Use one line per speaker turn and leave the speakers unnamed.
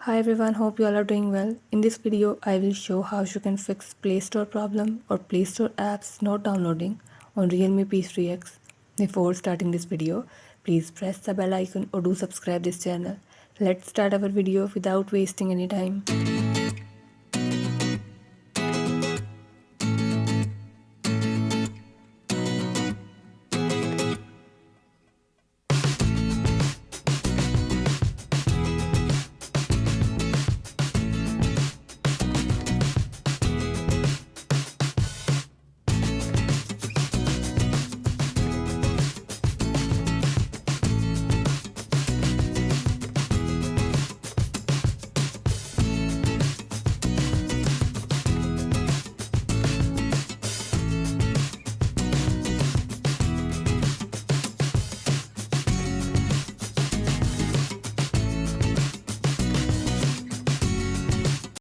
Hi everyone, hope you all are doing well. In this video, I will show how you can fix Play Store problem or Play Store apps not downloading on Realme P3x. Before starting this video, please press the bell icon or do subscribe this channel. Let's start our video without wasting any time.